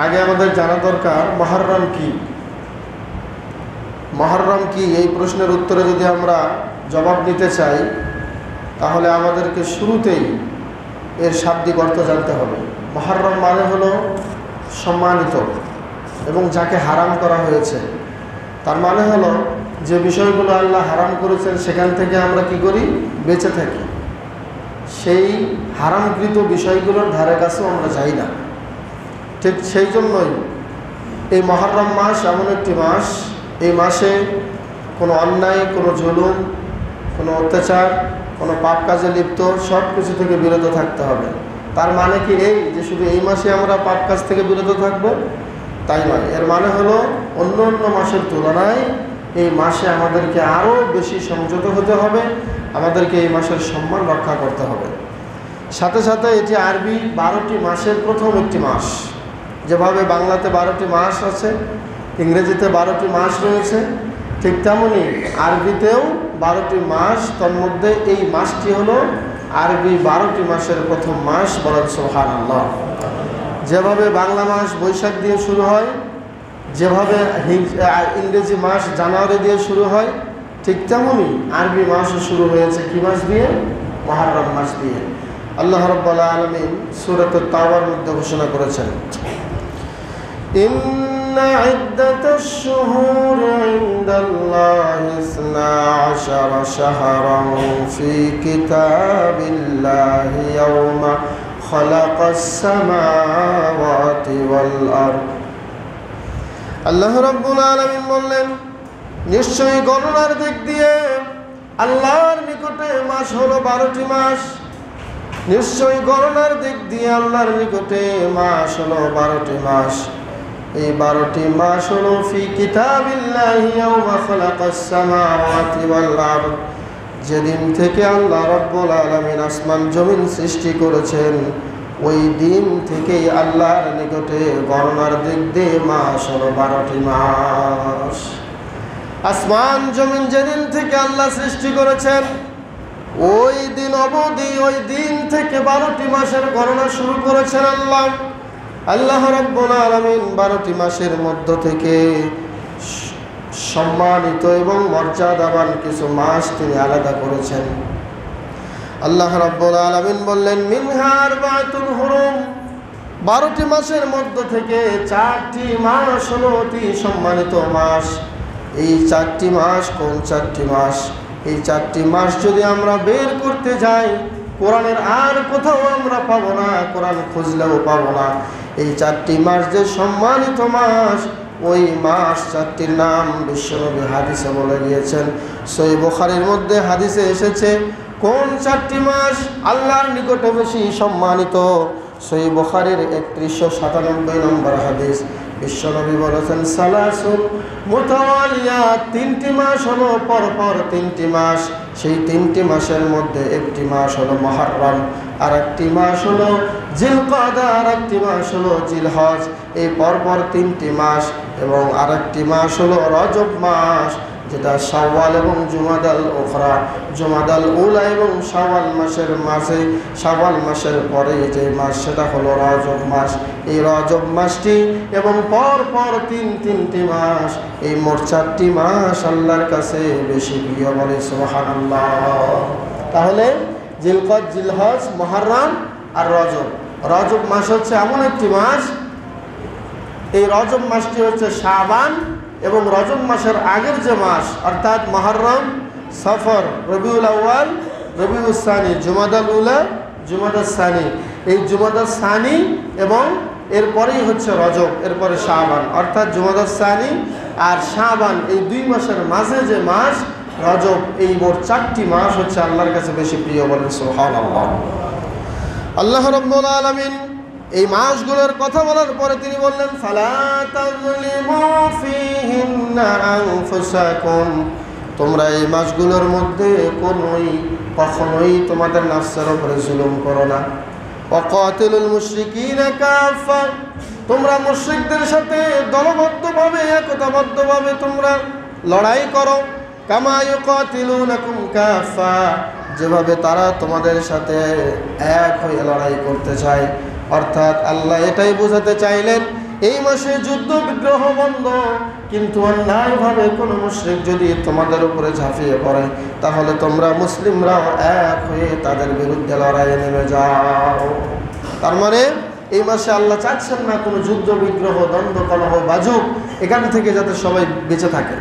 আগে আমাদের জানা দরকার মুহররম কি। মুহররম কি এই প্রশ্নের উত্তরে যদি আমরা জবাব দিতে চাই তাহলে আমাদেরকে শুরুতেই এর শাব্দিক অর্থ জানতে হবে। মুহররম মানে হলো সম্মানিত এবং যাকে হারাম করা হয়েছে। তার মানে হলো যে বিষয়গুলো আল্লাহ হারাম করেছেন সেখান থেকে আমরা কি করি, বেঁচে থাকি। সেই হারামকৃত বিষয়গুলোর ধারে কাছেও আমরা যাই না। ঠিক সেই জন্যই এই মুহররম মাস এমন একটি মাস, এই মাসে কোনো অন্যায়, কোনো জুলুম, কোনো অত্যাচার, কোনো পাপ কাজে লিপ্ত সব কিছু থেকে বিরত থাকতে হবে। তার মানে কি এই যে শুধু এই মাসে আমরা পাপ কাজ থেকে বিরত থাকব তাই নয়। এর মানে হলো অন্য অন্য মাসের তুলনায় এই মাসে আমাদেরকে আরও বেশি সংযত হতে হবে, আমাদেরকে এই মাসের সম্মান রক্ষা করতে হবে। সাথে সাথে এটি আরবি 12টি মাসের প্রথম একটি মাস। যেভাবে বাংলাতে 12টি মাস আছে, ইংরেজিতে 12টি মাস রয়েছে, ঠিক তেমনি আরবিতেও 12টি মাস। তার মধ্যে এই মাসটি হলো আরবি 12টি মাসের প্রথম মাস। বলেন সুবহানাল্লাহ। যেভাবে বাংলা মাস বৈশাখ দিয়ে শুরু হয়, যেভাবে ইংরেজি মাস জানুয়ারি দিয়ে শুরু হয়, ঠিক তেমনি আরবি মাসও শুরু হয়েছে কি মাস দিয়ে? মুহররম মাস দিয়ে। আল্লাহ রাব্বুল আলামিন সূরাত তাওবার মধ্যে ঘোষণা করেছেন, ইন্না ইদ্দাতাশ শুহুরি ইনদাল্লাহি 12 শাহরান ফি কিতাবিল্লাহি ইয়াওমা খালাকাস সামাওয়াতি ওয়াল আরদ। আল্লাহ রাব্বুল আলামিন বললেন, নিশ্চয়ই গণনার দিক দিয়ে আল্লাহর নিকটে মাস হলো 12টি মাস। নিশ্চয়ই গণনার দিক দিয়ে আল্লাহর নিকটে মাস হলো 12টি মাস। এই 12টি মাস হলো ফি কিতাবিল্লাহি ইয়াওমা খালাকাস সামাওয়াতি ওয়াল আরদ, যেদিন থেকে আল্লাহ রাব্বুল আলামিন আসমান জমিন সৃষ্টি করেছেন ওই দিন থেকেই আল্লাহর নিকটে গণনার দিক দিয়ে মাস হলো 12টি মাস। আসমান জমিন যেদিন থেকে আল্লাহ সৃষ্টি করেছেন ওই দিন অবধি, ওই দিন থেকে 12টি মাসের গণনা শুরু করেছেন আল্লাহ। আল্লাহ রাব্বুল আলামিন 12টি মাসের মধ্য থেকে সম্মানিত এবং মর্যাদাবান কিছু মাস তিনি আলাদা করেছেন। আল্লাহ রাব্বুল আলামিন বললেন, মিনহা আরবাতুল হুরুম, 12টি মাসের মধ্য থেকে 4টি মাস হলো অতি সম্মানিত মাস। এই 4টি মাস কোন 4টি মাস? এই 4টি মাস যদি আমরা বের করতে যাই কোরআনের আর কোথাও আমরা পাবো না, কোরআন খুঁজলেও পাবো না। এই 4টি মাস যে সম্মানিত মাস, ওই মাস 4টির নাম বিশ্বনবী হাদিসে বলে গিয়েছেন। সহিহ বুখারীর মধ্যে হাদিসে এসেছে কোন 4টি মাস আল্লাহর নিকটে বেশি সম্মানিত। সহিহ বুখারীর 3197 নম্বর হাদিস। বিশ্বনবী বলেছেন, সালাসুন মুতাওয়ালিয়াত, 3টি মাস হলো পরপর 3টি মাস। সেই 3টি মাসের মধ্যে একটি মাস হলো মুহররম, আর একটি মাস হলো জিলকাদা, আর একটি মাস হলো জিলহজ। এই পরপর 3টি মাস। এবং আরেকটি মাস হলো রজব মাস, যেটা শাওয়াল এবং জুমাদাল উখরা, জুমাদাল উলা এবং শাওয়াল মাসের মাঝে, শাওয়াল মাসের পরে যে মাস সেটা হলো রজব মাস। এই রজব মাসটি এবং পরপর 3টি মাস, এই মোট 4টি মাস আল্লাহর কাছে বেশি প্রিয়। বলে সুবহানাল্লাহ। তাহলে জিলকদ, জিলহজ, মুহররম আর রজব। রজব মাস হচ্ছে এমন একটি মাস, এই রজব মাসটি হচ্ছে শাবান এবং রজব মাসের আগের যে মাস অর্থাৎ মুহররম, সফর, রবিউল আউয়াল, রবিউল সানি, জুমাদাল উলা, জুমাদাল সানি। এই জুমাদাল সানি এবং এরপরেই হচ্ছে রজব, এরপরে শাবান। অর্থাৎ জুমাদাল সানি আর শাবান এই 2 মাসের মাঝে যে মাস রজব, এই মোট 4টি মাস হচ্ছে আল্লাহর কাছে বেশি প্রিয়। বলেন সুবহানাল্লাহ। আল্লাহ রাব্বুল আলামিন এই মাসগুলোর কথা বলার পরে তিনি বললেন, ফালা তাযলিমু ফীহিন্না আনফুসাকুম, তোমরা এই মাসগুলোর মধ্যে কখনোই তোমাদের নফসের উপরে জুলুম করো না। ওয়াকাতিলুল মুশরিকিনা কাফা, তোমরা মুশরিকদের সাথে দলবদ্ধভাবে, একতাবদ্ধভাবে তোমরা লড়াই করো। কামা ইউকাতিলুনাকুম কাফা, যেভাবে তারা তোমাদের সাথে এক হয়ে লড়াই করতে চায়। অর্থাৎ আল্লাহ এটাই বোঝাতে চাইলেন এই মাসে যুদ্ধ বিগ্রহ বন্ধ, কিন্তু অন্যায়ভাবে কোনো মুশরিক যদি তোমাদের উপরে ঝাঁপিয়ে পড়ে তাহলে তোমরা মুসলিমরাও এক হয়ে তাদের বিরুদ্ধে লড়াইয়ে নেমে যাও। তার মানে এই মাসে আল্লাহ চাচ্ছেন না কোনো যুদ্ধ বিগ্রহ, দ্বন্দ্ব, কলহ বাজুক, এখান থেকে যাতে সবাই বেঁচে থাকে।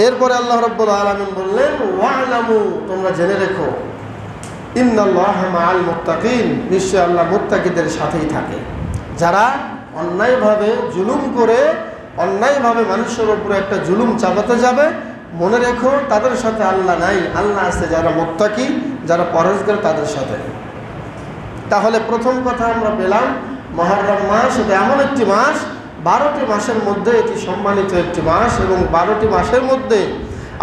এরপরে আল্লাহ রাব্বুল আলামিন বললেন, ওয়া'লামু, তোমরা জেনে রেখো, ইন্নাল্লাহা মাআল মুত্তাকিন, নিশ্চয় আল্লাহ মুত্তাকিদের সাথেই থাকে। যারা অন্যায়ভাবে জুলুম করে, অন্যায়ভাবে মানুষের উপরে একটা জুলুম চাপাতে যাবে, মনে রেখো তাদের সাথে আল্লাহ নাই, আল্লাহ আছে যারা মুত্তাকি, যারা পরহেজগার তাদের সাথে। তাহলে প্রথম কথা আমরা পেলাম, মুহররম মাস এটা এমন একটি মাস, 12টি মাসের মধ্যে এটি সম্মানিত একটি মাস, এবং 12টি মাসের মধ্যে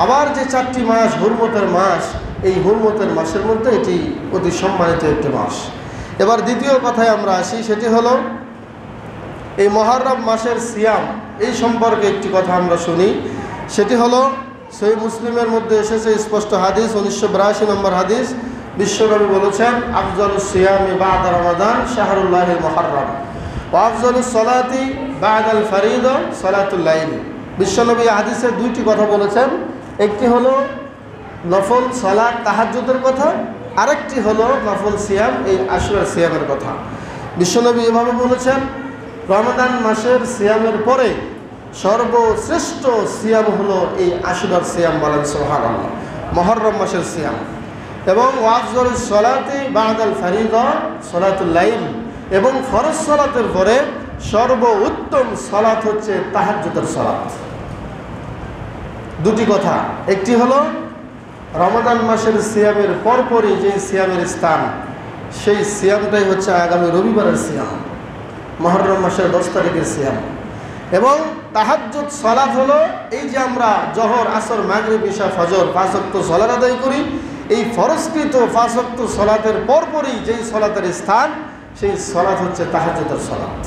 আবার যে 4টি মাস হুরমতের মাস, এই হুরমতের মাসের মধ্যে এটি অতি সম্মানিত একটি মাস। এবার দ্বিতীয় কথায় আমরা আসি, সেটি হলো এই মুহররম মাসের সিয়াম, এই সম্পর্কে একটি কথা আমরা শুনি। সেটি হলো সহিহ মুসলিমের মধ্যে এসেছে স্পষ্ট হাদিস, 1982 নম্বর হাদিস। বিশ্বনবী বলেছেন, আফজালুস সিয়ামি বা'দা রমাদান শাহরুল্লাহিল মুহররম ওয়া আফজালুস সালাতি বা'দাল ফারিদা সালাতুল লাইল। বিশ্বনবী হাদিসে দুইটি কথা বলেছেন, একটি হলো নফল সালাত তাহাজ্জুদের কথা, আরেকটি হলো নফল সিয়াম, এই আশুরার সিয়ামের কথা। বিশ্বনবী এভাবে বলেছেন, রমাদান মাসের সিয়ামের পরে সর্বশ্রেষ্ঠ সিয়াম হলো এই আশুরার সিয়াম, বলেন সুবহানাল্লাহ, মুহররম মাসের সিয়াম। এবং ওয়াফজলুস সালাতি বা'দাল ফারিদা সালাতুল লাইল, এবং ফরজ সালাতের পরে সর্বোত্তম সালাত হচ্ছে তাহাজ্জুদের সালাত। দুটি কথা, একটি হলো রমাদান মাসের সিয়ামের পরপরই যে সিয়ামের স্থান, সেই সিয়ামটাই হচ্ছে আগামী রবিবারের সিয়াম, মুহররম মাসের 10 তারিখের সিয়াম। এবং তাহাজ্জুদ সালাত হলো এই যে আমরা জোহর, আসর, মাগরিব, ইশা, ফজর 5 ওয়াক্ত সালাত আদায় করি, এই ফরজকৃত 5 ওয়াক্ত সালাতের পরপরই যেই সালাতের স্থান, সেই সালাত হচ্ছে তাহাজ্জুদের সালাত।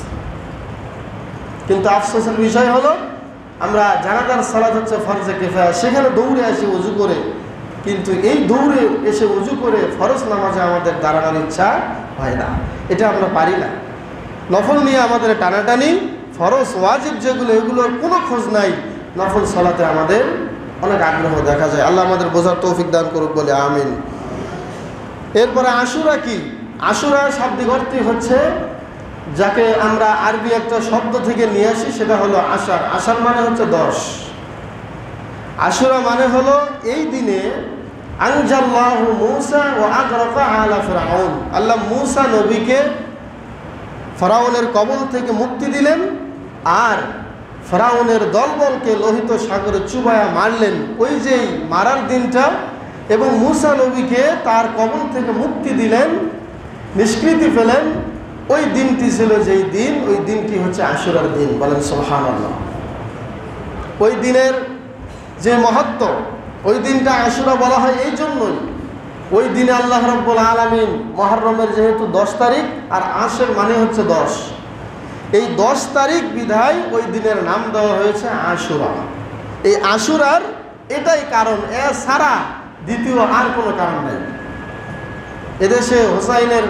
কিন্তু আফসোসের বিষয় হলো আমরা জানাজার সালাত হচ্ছে ফরজে কিফায়া, সেখানে দৌড়ে আসি ওযু করে, কিন্তু এই দৌড়ে এসে ওযু করে ফরজ নামাজে আমাদের দাঁড়ানোর ইচ্ছা হয় না, এটা আমরা পারি না। নফল নিয়ে আমাদের টানাটানি, ফরজ ওয়াজিব যেগুলো, এগুলোর কোনো খোঁজ নাই, নফল সালাতে আমাদের অনেক আগ্রহ দেখা যায়। আল্লাহ আমাদের বোঝার তৌফিক দান করুক, বলে আমিন। এরপরে আশুরা কি? আশুরা শাব্দিক অর্থই হচ্ছে, যাকে আমরা আরবি একটা শব্দ থেকে নিয়ে আসি, সেটা হলো আশার। আশার মানে হচ্ছে 10। আশুরা মানে হলো এই দিনে আনজাল্লাহু মূসা ওয়া আগরাকা আলা ফিরআউন, আল্লাহ মূসা নবীকে ফিরআউনের কবল থেকে মুক্তি দিলেন, আর ফিরআউনের দলবলকে লোহিত সাগরে চুবায়া মারলেন, ওই যেই মারার দিনটা, এবং মূসা নবীকে তার কবল থেকে মুক্তি দিলেন, নিষ্কৃতি পেলেন, ওই দিনটি ছিল যেই দিন, ওই দিনটি হচ্ছে আশুরার দিন, বলেন সুবহানাল্লাহ। ওই দিনের যে মহত্ব, ওই দিনটা আশুরা বলা হয় এই জন্যই, ওই দিনে আল্লাহ রাব্বুল আলামিন মুহররমের যেহেতু 10 তারিখ, আর আশের মানে হচ্ছে 10, এই 10 তারিখ বিধায় ওই দিনের নাম দেওয়া হয়েছে আশুরা। এই আশুরার এটাই কারণ, এছাড়া দ্বিতীয় আর কোনো কারণ নেই। এদেশে হোসাইনের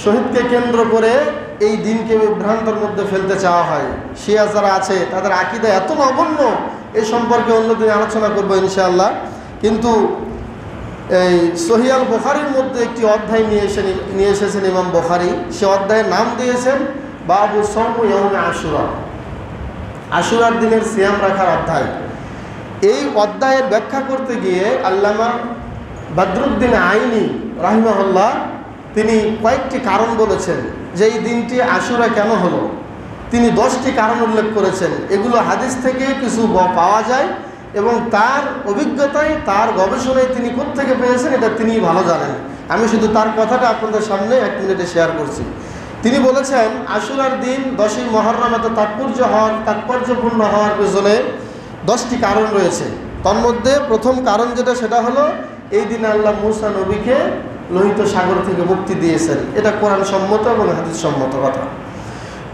শহীদকে কেন্দ্র করে এই দিনকে বিভ্রান্তের মধ্যে ফেলতে চাওয়া হয়। শিয়া যারা আছে তাদের আকীদা এত নগণ্য, এই সম্পর্কে অন্যদিন আলোচনা করবো ইনশাআল্লাহ। কিন্তু এই সহিহ আল বুখারীর মধ্যে একটি অধ্যায় নিয়ে এসেছেন ইমাম বুখারী, সে অধ্যায়ের নাম দিয়েছেন বাবু সাওম ইয়াউমে আশুরা, আশুরার দিনের সিয়াম রাখার অধ্যায়। এই অধ্যায়ের ব্যাখ্যা করতে গিয়ে আল্লামা বদরুদ্দিন আইনি রাহিমাহুল্লাহ তিনি কয়েকটি কারণ বলেছেন যে এই দিনটি আশুরা কেন হলো। তিনি 10টি কারণ উল্লেখ করেছেন, এগুলো হাদিস থেকে কিছু পাওয়া যায়, এবং তার অভিজ্ঞতায়, তার গবেষণায় তিনি কোত্থেকে পেয়েছেন এটা তিনিই ভালো জানেন। আমি শুধু তার কথাটা আপনাদের সামনে 1 মিনিটে শেয়ার করছি। তিনি বলেছেন, আশুরার দিন 10ই মুহররম এত তাৎপর্যপূর্ণ হওয়ার পেছনে 10টি কারণ রয়েছে। তার মধ্যে প্রথম কারণ যেটা, সেটা হলো এই দিনে আল্লাহ মূসা নবীকে লোহিত সাগর থেকে মুক্তি দিয়েছেন, এটা কোরআন সম্মত এবং হাদিস সম্মত কথা।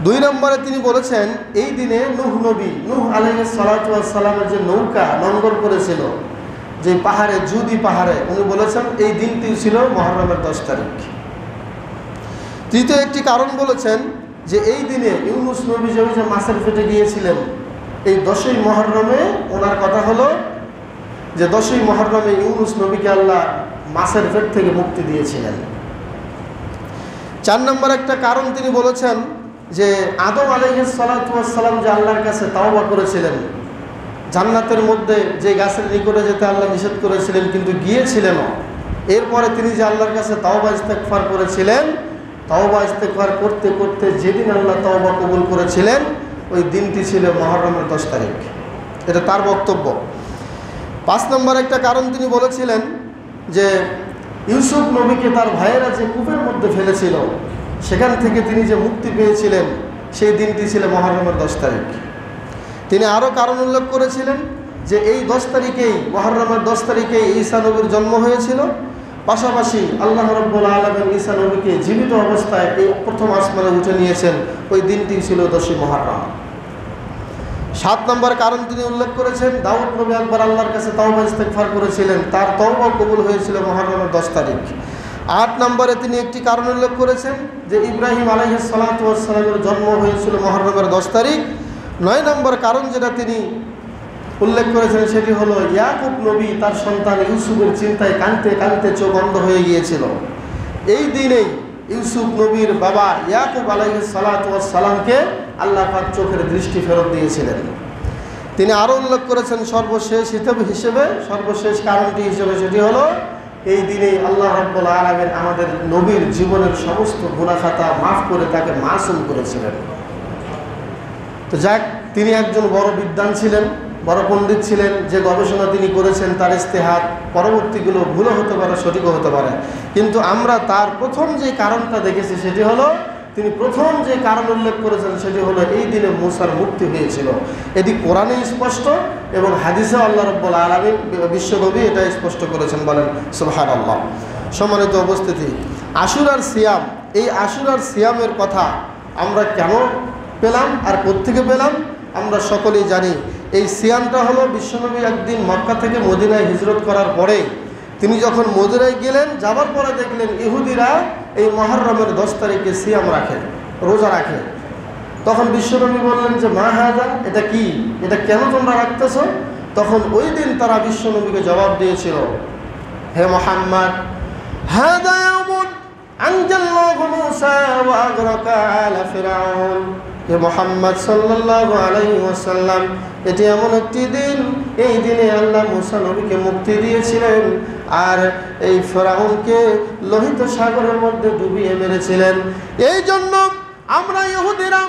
2 নম্বরে তিনি বলেছেন, এই দিনে নূহ নবী, নূহ আলাইহিস সালাতু ওয়াস সালামের যে নৌকা নঙ্গর করেছিল যে পাহাড়ে, জুদি পাহাড়ে, উনি বলেছেন এই দিনটি ছিল মুহররমের 10 তারিখ। তৃতীয় একটি কারণ বলেছেন, যে এই দিনে ইউনুস নবী যে মাছের পেটে গিয়েছিলেন, এই 10ই মুহররমে ওনার কথা হলো যে 10ই মুহররমে ইউনুস নবীকে আল্লাহ মাছের পেট থেকে মুক্তি দিয়েছিলেন। 4 নম্বর একটা কারণ তিনি বলেছেন যে আদম আলাইহিস সালাতু ওয়াস সালাম যে আল্লাহর কাছে তাওবা করেছিলেন, জান্নাতের মধ্যে যে গাছের নিকটে যেতে আল্লাহ নিষেধ করেছিলেন কিন্তু গিয়েছিলেনও, এরপরে তিনি যে আল্লাহর কাছে তাওবা ইস্তেগফার করেছিলেন, তাওবা ইস্তেগফার করতে করতে যেদিন আল্লাহ তাওবা কবুল করেছিলেন ওই দিনটি ছিল মুহররমের 10 তারিখ। এটা তার বক্তব্য। 5 নম্বর একটা কারণ তিনি বলেছিলেন যে ইউসুফ নবীকে তার ভাইয়েরা যে কূপের মধ্যে ফেলেছিল সেখান থেকে তিনি যে মুক্তি পেয়েছিলেন সেই দিনটি ছিল মুহররমের 10 তারিখ। তিনি আরও কারণ উল্লেখ করেছিলেন যে এই 10 তারিখেই, মুহররমের 10 তারিখেই ঈসা নবীর জন্ম হয়েছিল। পাশাপাশি আল্লাহ রাব্বুল আলামিন ঈসা নবীকে জীবিত অবস্থায় এই প্রথম আসমানে উঠে নিয়েছেন, ওই দিনটি ছিল 10ই মুহররম। 7 নম্বর কারণ তিনি উল্লেখ করেছেন দাউদ নবী একবার আল্লাহর কাছে তাওবা ইস্তেগফার করেছিলেন, তার তাওবা কবুল হয়েছিল মুহররমের 10 তারিখ। 8 নম্বরে তিনি একটি কারণ উল্লেখ করেছেন যে ইব্রাহিম আলাইহিস সালাতু ওয়াস সালামের জন্ম হয়েছিল মুহররমের 10 তারিখ। 9 নম্বর কারণ যেটা তিনি উল্লেখ করেছেন সেটি হলো ইয়াকুব নবী তার সন্তান ইউসুফের চিন্তায় কাঁদতে কাঁদতে চোখ অন্ধ হয়ে গিয়েছিল। এই দিনেই ইউসুফ নবীর বাবা ইয়াকুব আলাইহিস সালাতু ওয়াস সালামকে আল্লাহ পাক চোখের দৃষ্টি ফেরত দিয়েছিলেন। তিনি আরও উল্লেখ করেছেন সর্বশেষ কারণটি হিসেবে সেটি হলো এই দিনেই আল্লাহ রাব্বুল আলামিন আমাদের নবীর জীবনের সমস্ত গুনাহ খাতা মাফ করে তাকে মাসুম করেছিলেন। তো যাক, তিনি একজন বড় বিদ্বান ছিলেন, বড় পণ্ডিত ছিলেন। যে গবেষণা তিনি করেছেন তার ইস্তেহাদ, পরবর্তীগুলো ভুলও হতে পারে, সঠিকও হতে পারে, কিন্তু আমরা তার প্রথম যে কারণটা দেখেছি সেটি হলো তিনি প্রথম যে কারণ উল্লেখ করেছেন সেটি হলো এই দিনে মূসার মুক্তি হয়েছিল। এটি কোরআনে স্পষ্ট এবং হাদিসে আল্লাহ রাব্বুল আলামিন বিশ্বনবী এটা স্পষ্ট করেছেন। বলেন সুবহানাল্লাহ। সম্মানিত উপস্থিতি, আশুরার সিয়াম, এই আশুরার সিয়ামের কথা আমরা কেন পেলাম আর কোত্থেকে পেলাম আমরা সকলেই জানি। এই সিয়ামটা হলো বিশ্বনবী একদিন মক্কা থেকে মদিনায় হিজরত করার পরে তিনি যখন মদিনায় গেলেন, যাবার পরে দেখলেন ইহুদিরা এই মুহররমের 10 তারিখে সিয়াম রাখে, রোজা রাখে। তখন বিশ্বনবী বললেন যে মা হাজা, এটা কি, এটা কেন তোমরা রাখতেছ? তখন ওই দিন তারা বিশ্বনবীকে জবাব দিয়েছিল, হে মুহাম্মদ, হাযা ইয়াউমুন আনজাল্লাহু মূসা ওয়া আগরাকা আলা ফিরআউন। হে মুহাম্মদ সাল্লাল্লাহু আলাইহি ওয়াসাল্লাম, এটি এমন একটি দিন, এই দিনে আল্লাহ মূসা নবীকে মুক্তি দিয়েছিলেন আর এই ফিরআউনকে লোহিত সাগরের মধ্যে ডুবিয়ে মেরেছিলেন। এই জন্য আমরা ইহুদিরা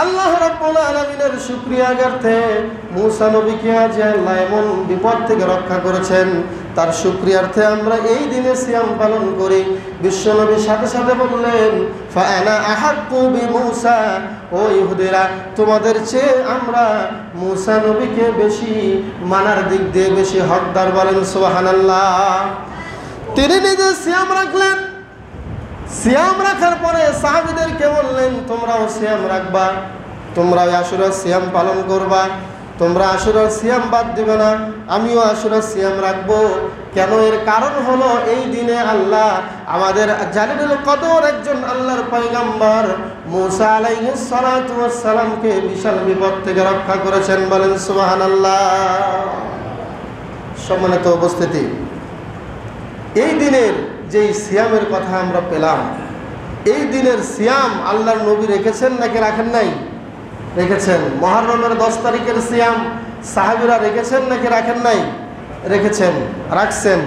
আল্লাহ রাব্বুল আলামিনের শুকরিয়া গার্থে মূসা নবীকে আজ আল্লাহ এমন বিপদ থেকে রক্ষা করেছেন তার শুকরিয়ার্থে আমরা এই দিনে সিয়াম পালন করি। বিশ্বনবী সাথে সাথে বললেন, ফাআনা আহাক্কু বিমূসা, ও ইহুদিরা তোমাদের চেয়ে আমরা মূসা নবীকে বেশি মানার দিক দিয়ে বেশি হকদার। বলেন সুবহানাল্লাহ। তিনি নিজে সিয়াম রাখলেন। সিয়াম রাখার পরে সাহাবীদেরকে বললেন, তোমরাও সিয়াম রাখবা, তোমরাও আশুরার সিয়াম পালন করবা, তোমরা আশুরার সিয়াম বাদ দিবে না, আমিও আশুরার সিয়াম রাখবো। কেন? এর কারণ হলো এই দিনে আল্লাহ আমাদের জালিলুল কদর একজন আল্লাহর পয়গম্বর মূসা আলাইহিস সালাতু ওয়াস সালামকে বিশাল বিপদ থেকে রক্ষা করেছেন। বলেন সুবহানাল্লাহ। সম্মানিত উপস্থিতি, এই দিনের যেই সিয়ামের কথা আমরা পেলাম, এই দিনের সিয়াম আল্লাহর নবী রেখেছেন নাকি রাখেন নাই? রেখেছেন। মুহররমের 10 তারিখের সিয়াম সাহাবীরা রেখেছেন নাকি রাখেন নাই? রেখেছেন, রাখছেন।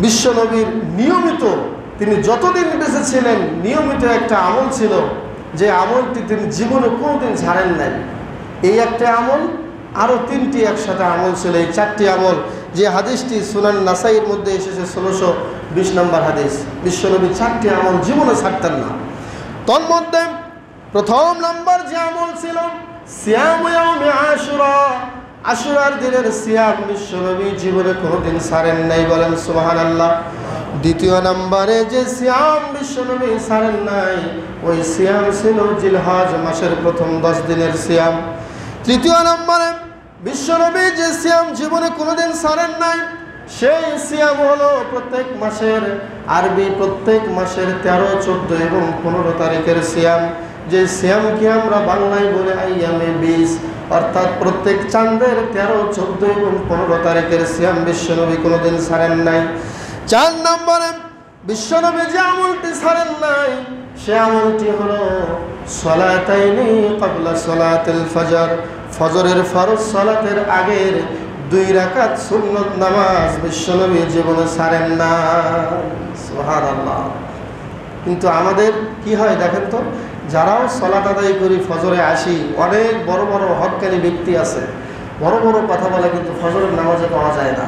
বিশ্বনবীর নিয়মিত, তিনি যতদিন বেঁচে ছিলেন নিয়মিত একটা আমল ছিল, যে আমলটি তিনি জীবনে কোনোদিন ছাড়েন নাই। এই একটা আমল, আরও 3টি একসাথে আমল ছিল। এই 4টি আমল, যে হাদিসটি সুনান নাসাইর মধ্যে এসেছে 1620 নম্বর হাদিস। বিশ্বনবী 4টি আমল জীবনে ছাড়তেন না। তন্মধ্যে প্রথম নম্বর যে আমল ছিল সিয়াম ইয়াউমি আশুরা, আশুরার দিনের সিয়াম বিশ্বনবী জীবনে কোনোদিন ছাড়েন নাই। বলেন সুবহানাল্লাহ। দ্বিতীয় নম্বরে যে সিয়াম বিশ্বনবী ছাড়েন নাই, ওই সিয়াম ছিল জিলহজ মাসের প্রথম 10 দিনের সিয়াম। তৃতীয় নম্বরে বিশ্বনবী যে সিয়াম জীবনে কোনোদিন ছাড়েন নাই, সেই সিয়াম হলো প্রত্যেক মাসের, আরবি প্রত্যেক মাসের 13, 14 এবং 15 তারিখের সিয়াম। যে সিয়ামকে আমরা বাংলায় বলে আইয়ামে 20, অর্থাৎ প্রত্যেক চাঁদের 13, 14 এবং 15 তারিখের সিয়াম বিশ্বনবী কোনোদিন ছাড়েন নাই। 4 নম্বরে বিশ্বনবী যে আমলটি ছাড়েন নাই সে আমলটি হলো সলাতাইনি ক্বাবলা সলাতিল ফজর, ফজরের ফরজ সালাতের আগের 2 রাকাত সুন্নত নামাজ বিশ্বনবী জীবনে ছাড়েন না। সুবহানাল্লাহ। কিন্তু আমাদের কি হয় দেখেন তো, যারাও সালাত আদায় করি ফজরে আসি, অনেক বড় বড় হক্কানি ব্যক্তি আছে, বড় বড় কথা বলে, কিন্তু ফজরের নামাজে পাওয়া যায় না।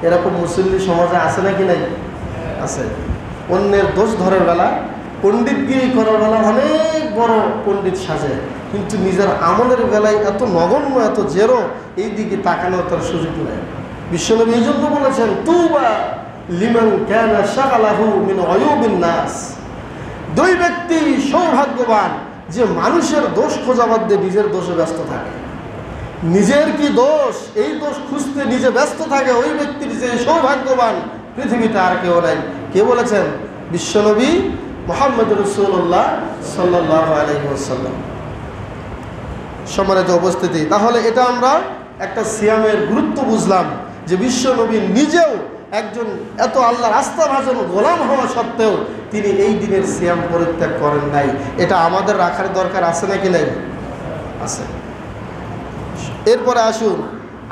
এরকম মুসল্লি সমাজে আছে নাকি নাই? আছে। অন্যের দোষ ধরার বেলা, পণ্ডিতগিরি করার বেলা অনেক বড় পণ্ডিত সাজে, কিন্তু নিজের আমলের বেলায় এত নগণ্য, এত জেরো, এই দিকে তাকানোর তার সুযোগ নেই। বিশ্বনবী এই জন্য বলেছেন, তুবা লিমান কানা শাগালাহু মিন আয়ুবিন নাস। 2 ব্যক্তি সৌভাগ্যবান যে মানুষের দোষ খোঁজা বাদ দিয়ে নিজের দোষে ব্যস্ত থাকে। নিজের কি দোষ, এই দোষ খুঁজতে নিজে ব্যস্ত থাকে, ওই ব্যক্তির যে সৌভাগ্যবান পৃথিবীতে আর কেউ নাই। কে বলেছেন? বিশ্বনবী মুহাম্মদ রাসূলুল্লাহ সাল্লাল্লাহু আলাইহি ওয়াসাল্লাম। সম্মানিত উপস্থিতি, তাহলে এটা আমরা একটা সিয়ামের গুরুত্ব বুঝলাম, যে বিশ্বনবী নিজেও একজন এত আল্লাহর আস্থাভাজন গোলাম হওয়া সত্ত্বেও তিনি এই দিনের সিয়াম পরিত্যাগ করেন নাই। এটা আমাদের রাখার দরকার আছে নাকি নাই? আছে। এরপরে আসুন,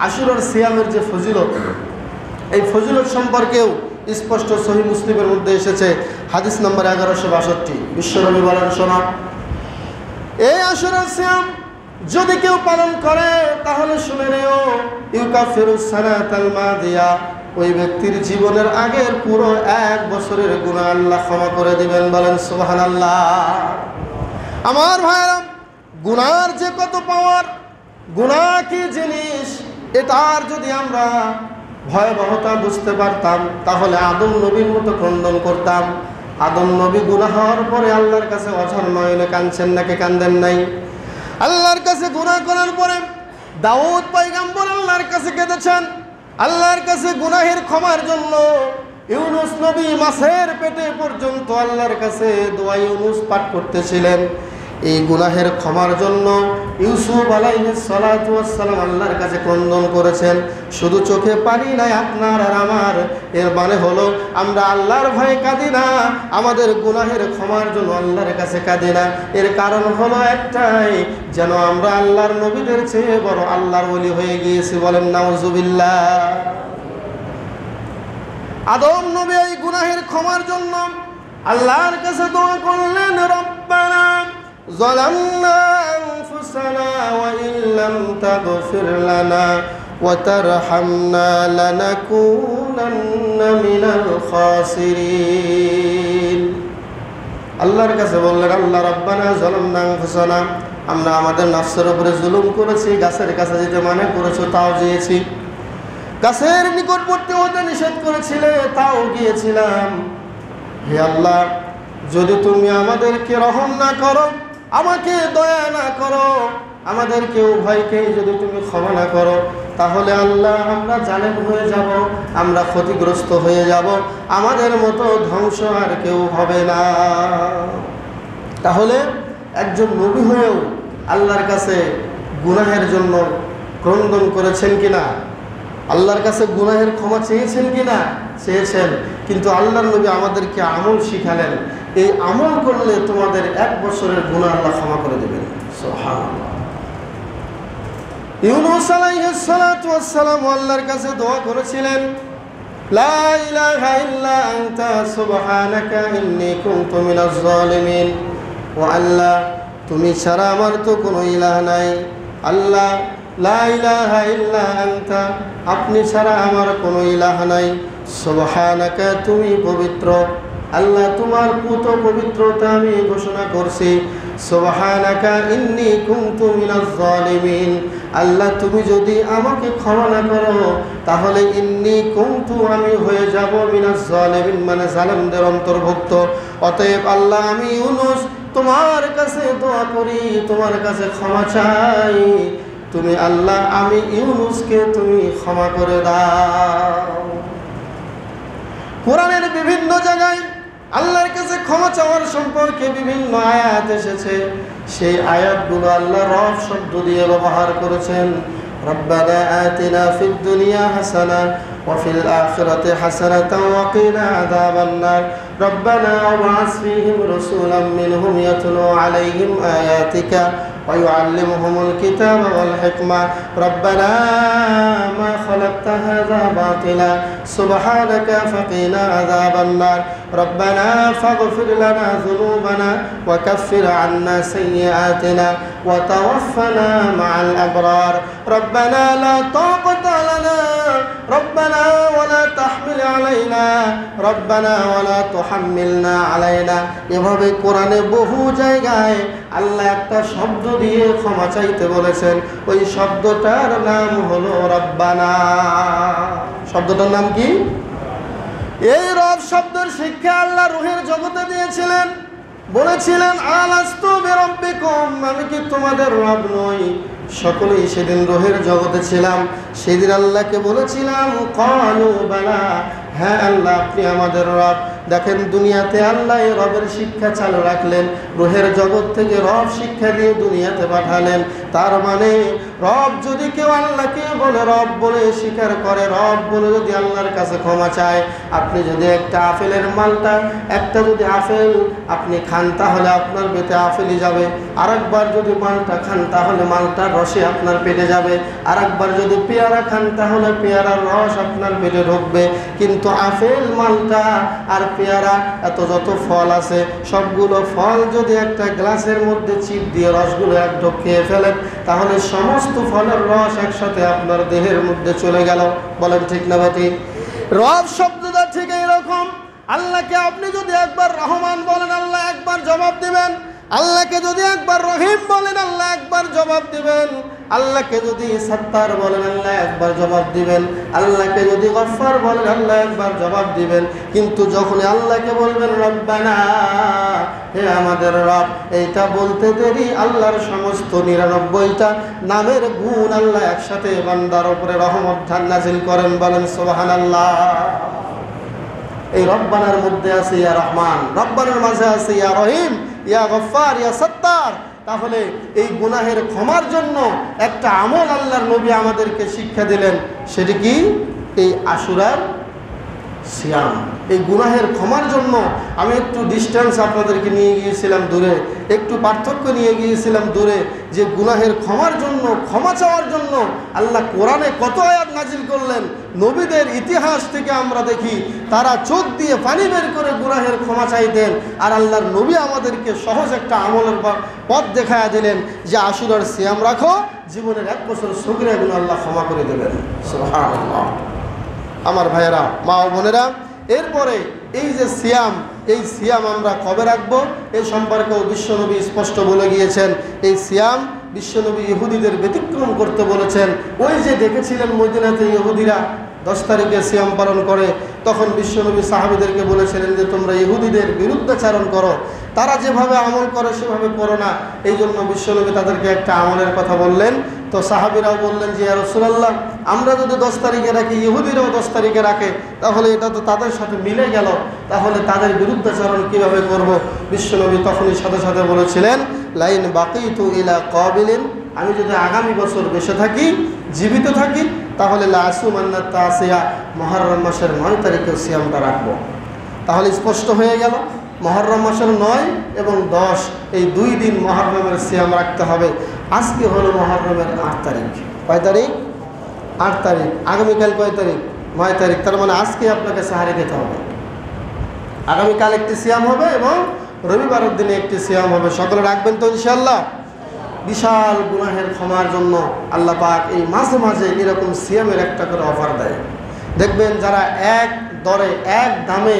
আশুরার সিয়ামের যে ফজিলত, এই ফজিলত সম্পর্কেও স্পষ্ট সহিহ মুসলিমের মধ্যে এসেছে, হাদিস নম্বর 1162। বিশ্বনবী বলেন, শোনো, এই আশুরার সিয়াম যদি কেউ পালন করে তাহলে শুনে নিও, ইউকাফিরুস সানাতাল মাদিয়া, ওই ব্যক্তির জীবনের আগের পুরো 1 বছরের গুনাহ আল্লাহ ক্ষমা করে দিবেন। বলেন সুবহানাল্লাহ। আমার ভাইরা, গুনার যে কত পাওয়ার, গুনাহ কি জিনিস, এটার যদি আমরা ভয়াবহতা বুঝতে পারতাম তাহলে আদম নবীর মতো ক্রন্দন করতাম। আদম নবী গুনাহ হওয়ার পরে আল্লাহর কাছে অঝর নয়নে কাঁদছেন নাকি কান্দেন নাই? আল্লাহর কাছে গুনাহ করার পরে দাউদ পয়গম্বর আল্লাহর কাছে কেঁদেছেন, আল্লাহর কাছে গুনাহের ক্ষমার জন্য। ইউনুস নবী মাছের পেটে পর্যন্ত আল্লাহর কাছে দোয়া ইউনুস পাঠ করতেছিলেন। এই গুনাহের ক্ষমার জন্য ইউসুফ আলাইহিস সালাতু ওয়াস সালাম আল্লাহর কাছে ক্রন্দন করেছেন। শুধু চোখে পানি নাই আপনার আর আমার, এর মানে হলো আমরা আল্লাহর ভয়ে কাঁদি না, আমাদের গুনাহের ক্ষমার জন্য আল্লাহর কাছে কাঁদি না। এর কারণ হলো একটাই, যেন আমরা আল্লাহর নবীদের চেয়ে বড় আল্লাহর ওলি হয়ে গিয়েছি। বলেন নাউজুবিল্লাহ। আদম নবী এই গুনাহের ক্ষমার জন্য আল্লাহর কাছে দোয়া করলেন, রব্বানা ظلمنا أنفسنا وإن لم تغفر لنا وترحمنا لنكونن من الخاسرين। আল্লাহর কাছে বললেন, আল্লাহ রব্বানা যালামনা আনফুসানা, আমরা আমাদের নফসের উপরে জুলুম করেছি, গাছের কাছে যেতে মানা করেছো তাও গিয়েছি, গাছের নিকটবর্তী হতে নিষেধ করেছিলে তাও গিয়েছিলাম। হে আল্লাহ, যদি তুমি আমাদেরকে রহম না করো, আমাকে দয়া না করো, আমাদেরকে উভয়কে যদি তুমি ক্ষমা না করো, তাহলে আল্লাহ আমরা জালেম হয়ে যাব, আমরা ক্ষতিগ্রস্ত হয়ে যাব, আমাদের মতো ধ্বংস আর কেউ হবে না। তাহলে একজন নবী হয়েও আল্লাহর কাছে গুনাহের জন্য ক্রন্দন করেছেন কিনা? আল্লাহর কাছে গুনাহের ক্ষমা চেয়েছেন কিনা? চেয়েছেন। কিন্তু আল্লাহর নবী আমাদেরকে আমল শিখালেন, এই আমল করলে তোমাদের 1 বছরের গুনাহ আল্লাহ ক্ষমা করে দেবেন। সুবহানাল্লাহ। ইউনূস আলাইহিস সালাতু ওয়াস সালাম আল্লাহর কাছে দোয়া করেছিলেন, লা ইলাহা ইল্লা আনতা সুবহানাকা ইন্নী কুনতু মিনাজ জালিমিন। ও আল্লাহ, তুমি ছাড়া আমার তো কোনো ইলাহ নাই। আল্লাহ, লা ইলাহা ইল্লা আনতা, আপনি ছাড়া আমার কোনো ইলাহ নাই। সুবহানাকা, তুমি পবিত্র। আল্লাহ, তোমার পুত পবিত্রতা আমি ঘোষণা করছি। সুবহানাকা ইন্নী কুনতু মিনাজ জালিমিন। আল্লাহ, তুমি যদি আমাকে ক্ষমা না করো তাহলে ইন্নী কুনতু, আমি হয়ে যাব মিনাজ জালিমিন, মানে জালেমদের অন্তর্ভুক্ত। অতএব আল্লাহ, আমি ইউনূস তোমার কাছে দোয়া করি, তোমার কাছে ক্ষমা চাই, তুমি আল্লাহ আমি ইউনূসকে তুমি ক্ষমা করে দাও। কোরআনের বিভিন্ন জায়গায় আল্লাহর কাছে ক্ষমা চাওয়ার সম্পর্কে বিভিন্ন আয়াত এসেছে। সেই আয়াতগুলো আল্লাহ রব শব্দ দিয়ে ব্যবহার করেছেন। রব্বানা আতিনা ফিদ দুনিয়া হাসানা ওয়া ফিল আখিরাতি হাসানাতাও ওয়া কিনা আযাবান নার রব্বানা ওয়াবআস ফীহিম রাসূলাম মিনহুম ইয়াতলু আলাইহিম আয়াতিকা ويعلمهم الكتاب والحكمة ربنا ما خلقت هذا باطلا سبحانك فقنا عذاب النار ربنا فاغفر لنا ذنوبنا وكفر عنا سيئاتنا وتوفنا مع الأبرار ربنا لا طاقة لنا ربنا ولا تحمل علينا ربنا ولا تحملنا علينا এভাবে কোরআনে বহু জায়গায় আল্লাহ একটা শব্দ দিয়ে ক্ষমা চাইতে বলেছেন। ওই শব্দটার নাম হলো রব্বানা। শব্দটার নাম কি? এই রব শব্দের শিক্ষা আল্লাহ রূহের জগতে দিয়েছিলেন। বলেছিলেন আলাস্তু বিরাব্বিকুম, আমি কি তোমাদের রব নই? সকলেই সেদিন রূহের জগতে ছিলাম। সেদিন আল্লাহকে বলেছিলাম ক্বালু বালা, হ্যাঁ আল্লাহ আপনি আমাদের রব। দেখেন দুনিয়াতে আল্লাহ রবের শিক্ষা চালু রাখলেন, রূহের জগৎ থেকে রব শিক্ষা দিয়ে দুনিয়াতে পাঠালেন। তার মানে রব যদি কেউ আল্লাহকে বলে রব বলে স্বীকার করে, রব বলে যদি আল্লাহর কাছে ক্ষমা চায়, আপনি যদি একটা আপেলের মালটা একটা যদি আপেল আপনি খান তাহলে আপনার পেটে আপেলই যাবে, আরেকবার যদি মালটা খান তাহলে মালটার রসে আপনার পেটে যাবে, আরেকবার যদি পেয়ারা খান তাহলে পেয়ারার রস আপনার পেটে ঢুকবে। কিন্তু আপেল মালটা আর পেয়ারা এত যত ফল আছে সবগুলো ফল যদি একটা গ্লাসের মধ্যে চিপ দিয়ে রসগুলো এক ঢোক খেয়ে ফেলেন তাহলে সমস্ত ফলের রস একসাথে আপনার দেহের মধ্যে চলে গেল। বলেন ঠিক না বেটি? রব শব্দটা ঠিক এরকম। আল্লাহকে আপনি যদি একবার রহমান বলেন আল্লাহ একবার জবাব দিবেন, আল্লাহকে যদি একবার রহিম বলেন আল্লাহ একবার জবাব দিবেন, আল্লাহকে যদি সত্তার বলেন আল্লাহ একবার জবাব দিবেন, আল্লাহকে যদি গফফার বলেন আল্লাহ একবার জবাব দিবেন। কিন্তু যখন আল্লাহকে বলবেন রব্বানা, হে আমাদের রব, এইটা বলতে দেরি আল্লাহর সমস্ত 99টা নামের গুণ আল্লাহ একসাথে বান্দার উপরে রহমত নাজিল করেন। বলেন সুবহানাল্লাহ। এই রব্বানার মধ্যে আছে ইয়া রহমান, রব্বানার মাঝে আছে ইয়া রহিম, ইয়া গফফার, ইয়া সত্তার। তাহলে এই গুনাহের ক্ষমার জন্য একটা আমল আল্লাহর নবী আমাদেরকে শিক্ষা দিলেন। সেটি কি? এই আশুরার সিয়াম। এই গুনাহের ক্ষমার জন্য আমি একটু ডিস্টেন্স আপনাদেরকে নিয়ে গিয়েছিলাম দূরে, একটু পার্থক্য নিয়ে গিয়েছিলাম দূরে, যে গুনাহের ক্ষমার জন্য ক্ষমা চাওয়ার জন্য আল্লাহ কোরআনে কত আয়াত নাজিল করলেন। নবীদের ইতিহাস থেকে আমরা দেখি তারা চোখ দিয়ে পানি বের করে গুনাহের ক্ষমা চাইতেন, আর আল্লাহর নবী আমাদেরকে সহজ একটা আমলের পথ দেখায়া দিলেন যে আশুরার সিয়াম রাখো, জীবনের 1 বছর সগীরা গুনাহ আল্লাহ ক্ষমা করে দেবেন। সুবহানাল্লাহ। আমার ভাইয়েরা, মা ও বোনেরা, এরপরে এই যে সিয়াম, এই সিয়াম আমরা কবে রাখবো এই সম্পর্কেও বিশ্বনবী স্পষ্ট বলে গিয়েছেন। এই সিয়াম বিশ্বনবী ইহুদিদের ব্যতিক্রম করতে বলেছেন। ওই যে দেখেছিলেন মদিনাতে ইহুদিরা 10 তারিখে সিয়াম পালন করে, তখন বিশ্বনবী সাহাবীদেরকে বলেছিলেন যে তোমরা ইহুদিদের বিরুদ্ধাচারণ করো, তারা যেভাবে আমল করে সেভাবে করো না। এই জন্য বিশ্বনবী তাদেরকে একটা আমলের কথা বললেন। তো সাহাবীরাও বললেন যে ইয়া রাসূলুল্লাহ, আমরা যদি 10 তারিখে রাখি, ইহুদিরাও 10 তারিখে রাখে, তাহলে এটা তো তাদের সাথে মিলে গেল, তাহলে তাদের বিরুদ্ধাচরণ কীভাবে করব? বিশ্বনবী তখনই সাথে সাথে বলেছিলেন লাইন বাকিতু ইলা কাবিলিন, আমি যদি আগামী বছর বেঁচে থাকি, জীবিত থাকি, তাহলে লাসুমান্না তাসিয়া, মুহররম মাসের 9 তারিখে সিয়ামটা রাখবো। তাহলে স্পষ্ট হয়ে গেল মুহররম মাসের 9 এবং 10 এই 2 দিন মুহররমের সিয়াম রাখতে হবে। আজকে হলো মুহররমের 8 তারিখ। কয় তারিখ? 8 তারিখ। আগামীকাল কয় তারিখ? 9 তারিখ। তার মানে আজকে আপনাকে সাহারি খেতে হবে। আগামীকাল একটি সিয়াম হবে এবং রবিবারের দিনে একটি সিয়াম হবে। সকলে রাখবেন তো ইনশাআল্লাহ? বিশাল গুনাহের ক্ষমার জন্য আল্লাহ পাক এই মাঝে মাঝে এরকম সিয়ামের একটা করে অফার দেয়। দেখবেন যারা এক দরে এক দামে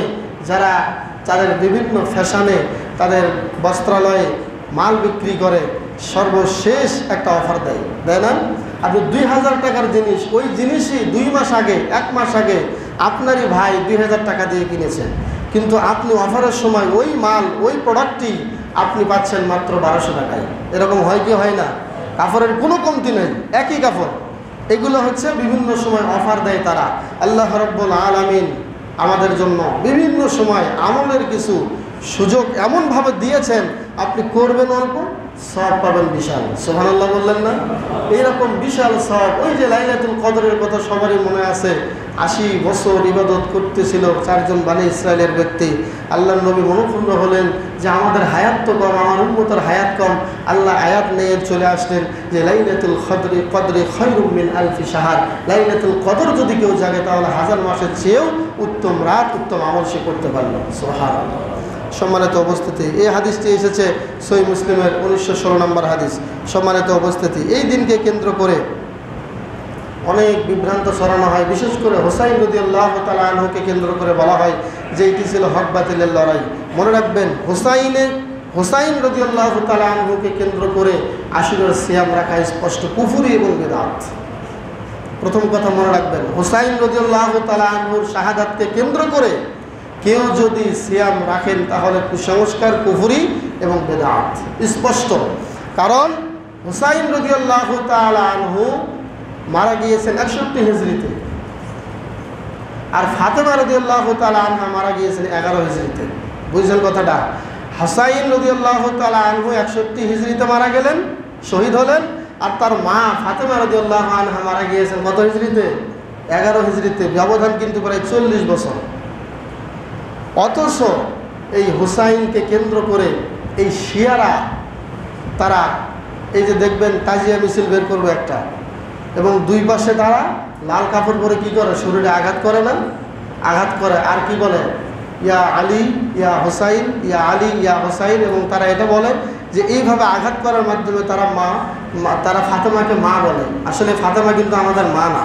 যারা তাদের বিভিন্ন ফ্যাশনে তাদের বস্ত্রালয়ে মাল বিক্রি করে, সর্বশেষ একটা অফার দেয়, তাই না? আপনি 2000 টাকার জিনিস, ওই জিনিসই 2 মাস আগে 1 মাস আগে আপনারই ভাই 2000 টাকা দিয়ে কিনেছেন, কিন্তু আপনি অফারের সময় ওই মাল ওই প্রোডাক্টটি আপনি পাচ্ছেন মাত্র 1200 টাকায়। এরকম হয় কি হয় না? কাপড়ের কোনো কমতি নেই, একই কাপড়। এগুলো হচ্ছে বিভিন্ন সময় অফার দেয় তারা। আল্লাহ রাব্বুল আলামিন আমাদের জন্য বিভিন্ন সময় আমলের কিছু সুযোগ এমনভাবে দিয়েছেন, আপনি করবেন অল্প, সওয়াব পাবেন বিশাল। সুবহানাল্লাহ বললেন না? এইরকম বিশাল সওয়াব। ওই যে লাইলাতুল কদরের কথা সবারই মনে আছে, 80 বছর ইবাদত করতেছিল 4 জন বনি ইসরায়েলের ব্যক্তি। আল্লাহর নবী মনোক্ষুণ্ণ হলেন যে আমাদের হায়াত তো কম, আমার উম্মতের হায়াত কম। আল্লাহ আয়াত নিয়ে চলে আসলেন যে লাইলাতুল কদরি খায়রুম মিন আলফি শাহর, লাইলাতুল কদর যদি কেউ জাগে তাহলে 1000 মাসের চেয়েও উত্তম রাত, উত্তম আমল সে করতে পারল। সুবহানাল্লাহ। সম্মানিত উপস্থিতি, এই হাদিসটি এসেছে সহিহ মুসলিমের 1916 নম্বর হাদিস। সম্মানিত উপস্থিতি, এই দিনকে কেন্দ্র করে অনেক বিভ্রান্ত ছড়ানো হয়। বিশেষ করে হোসাইন রাদিয়াল্লাহু তাআলা আনহুকে কেন্দ্র করে বলা হয় যে এটি ছিল হক বাতিলের লড়াই। মনে রাখবেন, হোসাইন রাদিয়াল্লাহু তাআলা আনহুকে কেন্দ্র করে আশুরার সিয়াম রাখা স্পষ্ট কুফরি এবং বিদআত। প্রথম কথা মনে রাখবেন, হোসাইন রাদিয়াল্লাহু তাআলা আনহুর শাহাদাতকে কেন্দ্র করে কেউ যদি সিয়াম রাখেন তাহলে কুসংস্কার, কুফরি এবং বিদআত স্পষ্ট। কারণ হোসাইন রাদিয়াল্লাহু তাআলা আনহু মারা গিয়েছেন 61 হিজরিতে, আর ফাতেমা রাদিয়াল্লাহু তাআলা আনহা মারা গিয়েছেন 11 হিজরিতে। বুঝছেন কথাটা? হোসাইন রাদিয়াল্লাহু তাআলা আনহু 61 হিজরিতে মারা গেলেন, শহীদ হলেন, আর তার মা ফাতেমা রাদিয়াল্লাহু আনহা মারা গিয়েছেন কত হিজরিতে? 11 হিজরিতে। ব্যবধান কিন্তু প্রায় 40 বছর। অথচ এই হুসাইনকে কেন্দ্র করে এই শিয়ারা তারা এই যে দেখবেন তাজিয়া মিছিল বের করবে একটা, এবং দুই পাশে তারা লাল কাপড় পরে কি করে? শরীরে আঘাত করে না? আঘাত করে। আর কি বলে? ইয়া আলী ইয়া হুসাইন, ইয়া আলী ইয়া হুসাইন। এবং তারা এটা বলে যে এইভাবে আঘাত করার মাধ্যমে তারা ফাতেমাকে মা বলে। আসলে ফাতেমা কিন্তু আমাদের মা না,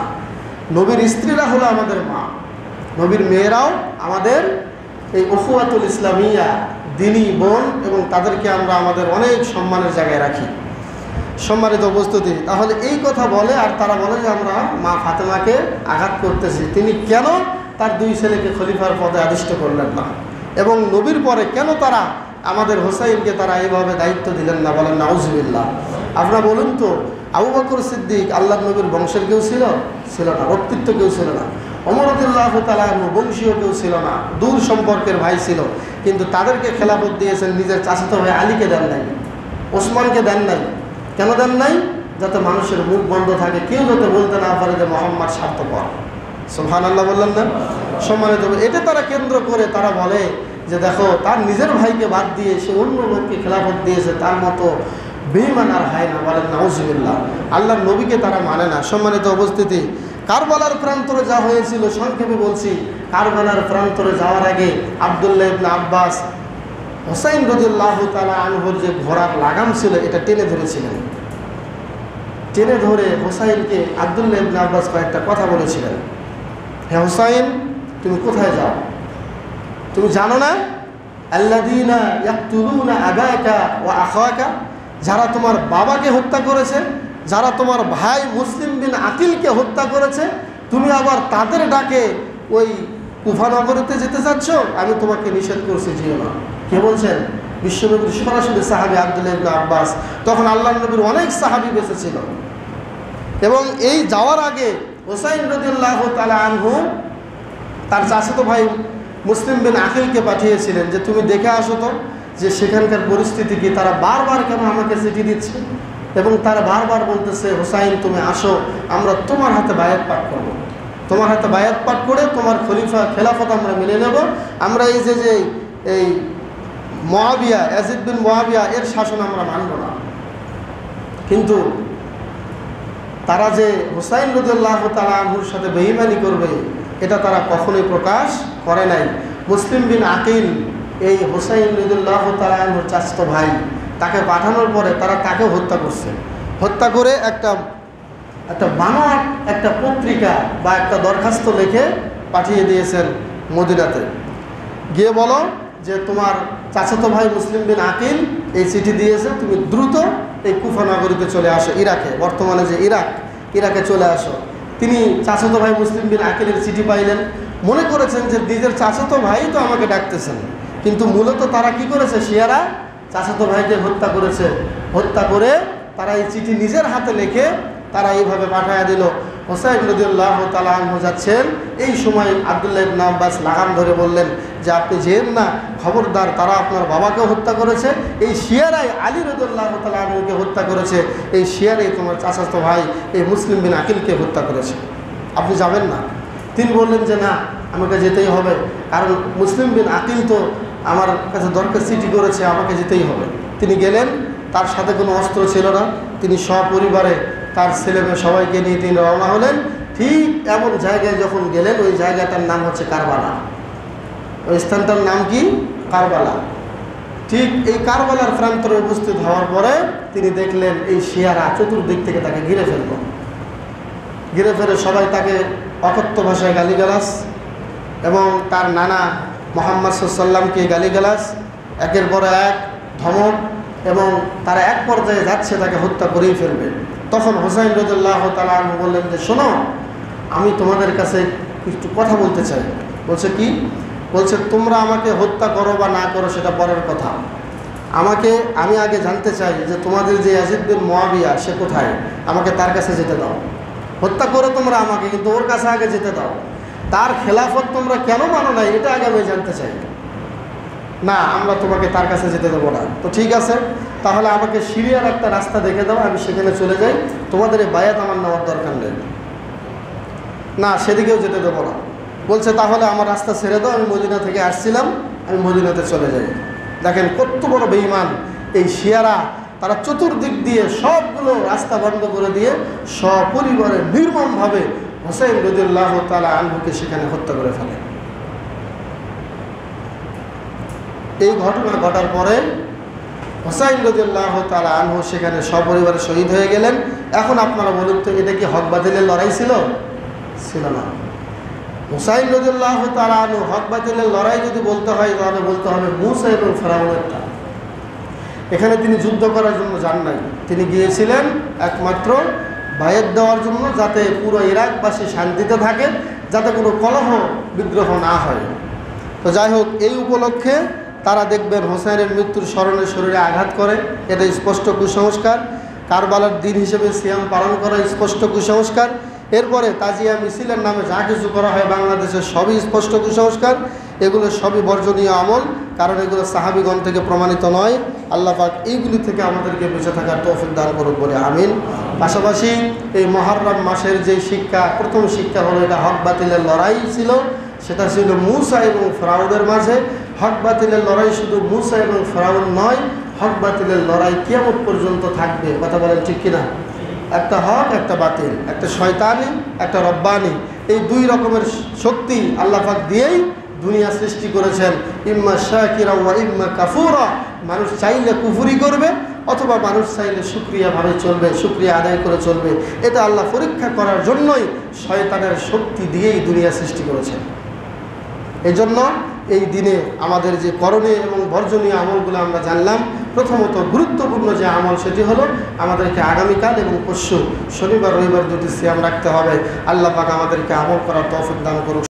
নবীর স্ত্রীরা হলো আমাদের মা, নবীর মেয়েরাও আমাদের এই উখওয়াতুল ইসলামিয়া দিনী বোন, এবং তাদেরকে আমরা আমাদের অনেক সম্মানের জায়গায় রাখি। সম্মানিত উপস্থিতি, তাহলে এই কথা বলে আর তারা বলে যে আমরা মা ফাতেমাকে আঘাত করতেছি। তিনি কেন তার 2 ছেলেকে খলিফার পদে আদিষ্ট করলেন না? এবং নবীর পরে কেন তারা আমাদের হোসাইনকে তারা এইভাবে দায়িত্ব দিলেন না? বলেন নাউজুবিল্লাহ। আপনারা বলুন তো, আবু বকর সিদ্দিক আল্লাহর নবীর বংশের কেউ ছিল না, রক্তিত্ব কেউ ছিল না। ওমর রাদিয়াল্লাহু তাআলা আনহু বংশীয় কেউ ছিল না, দূর সম্পর্কের ভাই ছিল, কিন্তু তাদেরকে খেলাফত দিয়েছেন নিজের চাচাতো ভাই আলীকে দেন নাই, ওসমানকে দেন নাই। কেন দেন নাই? যাতে মানুষের মুখ বন্ধ থাকে, কেউ যাতে বলতে না পারে যে মোহাম্মদ স্বার্থপর। সুবহানাল্লাহ বললেন না? সম্মানিত, এটা তারা কেন্দ্র করে তারা বলে যে দেখো, তার নিজের ভাইকে বাদ দিয়ে সে অন্য লোককে খেলাফত দিয়েছে, তার মতো বেঈমান আর হয় না। বলেন নাউজুবিল্লাহ। আল্লাহর নবীকে তারা মানে না। সম্মানিত উপস্থিতি, কারবালার প্রান্তরে যা হয়েছিল সংক্ষেপে বলছি। কারবালার প্রান্তরে যাওয়ার আগে আব্দুল্লাহ ইবনে আব্বাস হোসাইন রাদিয়াল্লাহু তাআলা আনহুর যে ঘোড়ার লাগাম ছিল এটা টেনে ধরেছিলেন। টেনে ধরে হোসাইনকে আব্দুল্লাহ ইবনে আব্বাস কয়েকটা কথা বলেছিলেন। হে হোসাইন, তুমি কোথায় যাও? তুমি জানো না আল্লাযীনা ইয়াকতুলুনা আবাকা ওয়া আখাকা, যারা তোমার বাবাকে হত্যা করেছে, যারা তোমার ভাই মুসলিম বিন আকিলকে হত্যা করেছে, তুমি আবার তাদের ডাকে ওই কুফা নগরীতে যেতে চাচ্ছ? আমি তোমাকে নিষেধ করছি, যেও না। কে বলছেন? বিশ্বনবীর সরাসরি সাহাবী আব্দুল্লাহ ইবনে আব্বাস। তখন আল্লাহর নবীর অনেক সাহাবী বেঁচে ছিল, এবং এই যাওয়ার আগে হোসাইন রাদিয়াল্লাহু তাআলা আনহু তার চাচাতো ভাই মুসলিম বিন আকিলকে পাঠিয়েছিলেন যে তুমি দেখে আসো তো যে সেখানকার পরিস্থিতি কি। তারা বারবার কেন আমাকে চিঠি দিচ্ছে, এবং তারা বারবার বলতেছে হোসাইন তুমি আসো, আমরা তোমার হাতে বায়াত পাঠ করব, তোমার হাতে বায়াত পাঠ করে তোমার খলিফা খেলাফত আমরা মেনে নেব। আমরা এই যে এই মুআবিয়া, ইয়াজিদ বিন মুআবিয়া এর শাসন আমরা মানব না। কিন্তু তারা যে হোসাইন রাদিয়াল্লাহু তাআলা আনহুর সাথে বেঈমানি করবে এটা তারা কখনোই প্রকাশ করে নাই। মুসলিম বিন আকিল এই হোসাইন রাদিয়াল্লাহু তাআলা আনহুর চাচাতো ভাই, তাকে পাঠানোর পরে তারা তাকেও হত্যা করছে। হত্যা করে একটা বানোয়াট একটা পত্রিকা বা একটা দরখাস্ত লিখে পাঠিয়ে দিয়েছেন মদিনাতে। গিয়ে বলো যে তোমার চাচাতো ভাই মুসলিম বিন আকিল এই চিঠি দিয়েছে, তুমি দ্রুত এই কুফা নগরীতে চলে আসো, ইরাকে, বর্তমানে যে ইরাকে চলে আসো। তিনি চাচাতো ভাই মুসলিম বিন আকিলের চিঠি পাইলেন, মনে করেছেন যে নিজের চাচাতো ভাই তো আমাকে ডাকতেছেন, কিন্তু মূলত তারা কি করেছে? শিয়ারা চাচাতো ভাইকে হত্যা করেছে। হত্যা করে তারা এই চিঠি নিজের হাতে লিখে তারা এইভাবে পাঠাইয়া দিল। হোসাইন রাদিয়াল্লাহু তাআলা আনহু যাচ্ছেন, এই সময় আব্দুল্লাহ ইবনে আব্বাস লাগাম ধরে বললেন যে আপনি যেন না, খবরদার, তারা আপনার বাবাকে হত্যা করেছে, এই শিয়ারাই আলী রাদিয়াল্লাহু তাআলা আনহুকে হত্যা করেছে, এই শিয়ারাই তোমার চাচাতো ভাই এই মুসলিম বিন আকিলকে হত্যা করেছে, আপনি যাবেন না। তিনি বললেন যে না, আমাকে যেতেই হবে, কারণ মুসলিম বিন আকিল তো আমার কাছে দরকার চিঠি করেছে, আমাকে যেতেই হবে। তিনি গেলেন, তার সাথে কোনো অস্ত্র ছিল না, তিনি সপরিবারে তার ছেলেমেয়ে সবাইকে নিয়ে তিনি রওনা হলেন। ঠিক এমন জায়গায় যখন গেলেন, ওই জায়গাটার নাম হচ্ছে কারবালা। ওই স্থানটার নাম কি? কারবালা। ঠিক এই কারবালার প্রান্তরে উপস্থিত হওয়ার পরে তিনি দেখলেন এই শিয়ারা চতুর্দিক থেকে তাকে ঘিরে ফেলল। ঘিরে ফেলে সবাই তাকে অকথ্য ভাষায় গালিগালাজ এবং তার নানা মুহাম্মদ সাল্লাল্লাহু আলাইহি ওয়াসাল্লামকে গালিগালাজ, একের পর এক ধমক, এবং তারা এক পর্যায়ে যাচ্ছে তাকে হত্যা করেই ফেলবে। তখন হোসাইন রাদিয়াল্লাহু তাআলা আনহু বললেন যে শোনো, আমি তোমাদের কাছে একটু কথা বলতে চাই। বলছে কি? বলছে তোমরা আমাকে হত্যা করো বা না করো সেটা পরের কথা, আমি আগে জানতে চাই যে তোমাদের যে ইয়াজিদ বিন মুয়াবিয়া সে কোথায়, আমাকে তার কাছে যেতে দাও। হত্যা করো তোমরা আমাকে, কিন্তু ওর কাছে আগে যেতে দাও। তার খেলাফত তোমরা কেন মানো নাই এটা আগে আমি জানতে চাই। না, আমরা তোমাকে তার কাছে যেতে দেবো না। তো ঠিক আছে, তাহলে আমাকে সিরিয়ার একটা রাস্তা দেখে দাও, আমি সেখানে চলে যাই, তোমাদের এই বায়াত আমার নেওয়ার দরকার নেই। না, সেদিকেও যেতে দেবো না। বলছে তাহলে আমার রাস্তা ছেড়ে দাও, আমি মদিনা থেকে আসছিলাম, আমি মদিনাতে চলে যাই। দেখেন কত বড় বেঈমান এই শিয়ারা, তারা চতুর্দিক দিয়ে সবগুলো রাস্তা বন্ধ করে দিয়ে সপরিবারে নির্মমভাবে হোসাইন রাদিয়াল্লাহু তাআলা আনহুকে সেখানে হত্যা করে ফেলে। এই ঘটনা ঘটার পরে হোসাইন রাদিয়াল্লাহু তাআলা আনহু সেখানে সপরিবারে শহীদ হয়ে গেলেন। এখন আপনারা বলুন তো, এটা কি হক বাতিলের লড়াই ছিল? ছিল না। হোসাইন রাদিয়াল্লাহু তাআলা আনহু হক বাতিলের লড়াই যদি বলতে হয় তাহলে বলতে হবে মূসা এবং ফেরাউনেরটা। এখানে তিনি যুদ্ধ করার জন্য যান নাই, তিনি গিয়েছিলেন একমাত্র বায়াত দেওয়ার জন্য, যাতে পুরো ইরাকবাসী শান্তিতে থাকে, যাতে কোনো কলহ বিদ্রোহ না হয়। তো যাই হোক, এই উপলক্ষে তারা দেখবেন হোসাইনের মৃত্যুর স্মরণে শরীরে আঘাত করে, এটা স্পষ্ট কুসংস্কার। কারবালার দিন হিসেবে সিয়াম পালন করা স্পষ্ট কুসংস্কার। এরপরে তাজিয়া মিছিলের নামে যা কিছু করা হয় বাংলাদেশের সবই স্পষ্ট কুসংস্কার। এগুলো সবই বর্জনীয় আমল, কারণ এগুলো সাহাবীগণ থেকে প্রমাণিত নয়। আল্লাহ পাক এইগুলি থেকে আমাদেরকে বেঁচে থাকার তৌফিক দান করুক বলে আমিন। পাশাপাশি এই মুহররম মাসের যে শিক্ষা, প্রথম শিক্ষা হলো এটা হক বাতিলের লড়াই ছিল, সেটা ছিল মূসা এবং ফেরাউনের মাঝে। হক বাতিলের লড়াই শুধু মূসা এবং ফেরাউন নয়, হক বাতিলের লড়াই কিয়ামত পর্যন্ত থাকবে। কথা বলেন ঠিক কিনা? একটা হক, একটা বাতিল, একটা শয়তানি, একটা রব্বানি, এই দুই রকমের শক্তি আল্লাহ পাক দিয়েই দুনিয়া সৃষ্টি করেছেন। ইম্মা শাকিরা ওয়া ইম্মা কাফুরা। মানুষ চাইলে কুফরি করবে, অথবা মানুষ চাইলে শুকরিয়াভাবে চলবে, শুকরিয়া আদায় করে চলবে। এটা আল্লাহ পরীক্ষা করার জন্যই শয়তানের শক্তি দিয়েই দুনিয়া সৃষ্টি করেছেন। এজন্য এই দিনে আমাদের যে করণীয় এবং বর্জনীয় আমলগুলো আমরা জানলাম, প্রথমত গুরুত্বপূর্ণ যে আমল সেটি হলো আমাদেরকে আগামীকাল এবং পরশু শনিবার রবিবার দুটি সিয়াম রাখতে হবে। আল্লাহ পাক আমাদেরকে আমল করার তৌফিক দান করুন।